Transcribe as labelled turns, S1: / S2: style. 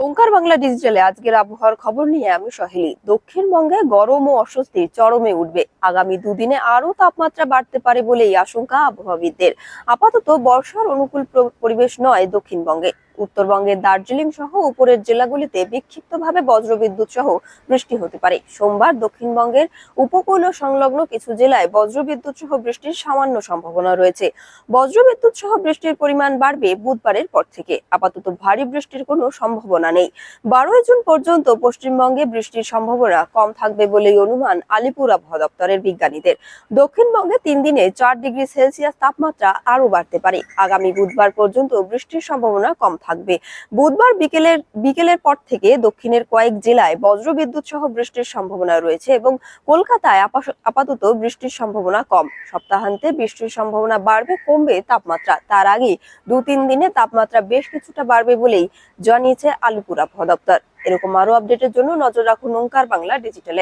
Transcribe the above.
S1: ওঙ্কার বাংলা ডিজিটালে আজকের আবহাওয়ার খবর নিয়ে আমি সহেলি। দক্ষিণবঙ্গে গরম ও অস্বস্তি চরমে উঠবে। আগামী দুদিনে আরো তাপমাত্রা বাড়তে পারে বলেই আশঙ্কা আবহাওয়াবিদদের। আপাতত বর্ষার অনুকূল পরিবেশ নয় দক্ষিণবঙ্গে। উত্তরবঙ্গের দার্জিলিং সহ উপরের জেলাগুলিতে বিক্ষিপ্তভাবে বজ্রবিদ্যুৎ সহ বৃষ্টি হতে পারে। সোমবার দক্ষিণবঙ্গের উপকূল ও সংলগ্ন কিছু জেলায় বজ্রবিদ্যুৎ সহ বৃষ্টির সামান্য সম্ভাবনা রয়েছে। বজ্রবিদ্যুৎ সহ বৃষ্টির পরিমাণ বাড়বে বুধবারের পর থেকে। আপাতত ভারী বৃষ্টির কোনো সম্ভাবনা নেই। 12 জুন পর্যন্ত পশ্চিমবঙ্গে বৃষ্টির সম্ভাবনা কম থাকবে বলেই অনুমান আলিপুর আবহাওয়া দপ্তরের বিজ্ঞানীদের। দক্ষিণবঙ্গে 3 দিনে 4 ডিগ্রি সেলসিয়াস তাপমাত্রা আরো বাড়তে পারে। আগামী বুধবার পর্যন্ত বৃষ্টির সম্ভাবনা কম থাকবে। বুধবার বিকেলের পর থেকে দক্ষিণের কয়েক জেলায় বজ্রবিদ্যুৎ সহ বৃষ্টির সম্ভাবনা রয়েছে এবং কলকাতায় আপাতত বৃষ্টির সম্ভাবনা কম। সপ্তাহান্তে বৃষ্টির সম্ভাবনা বাড়বে, কমবে তাপমাত্রা। তার আগে 2-3 দিনে তাপমাত্রা বেশ কিছুটা বাড়বে বলেই জানিয়েছে আলিপুর আবহাওয়া দপ্তর। এরকম আরো আপডেটের জন্য নজর রাখুন ওঙ্কার বাংলা ডিজিটালে।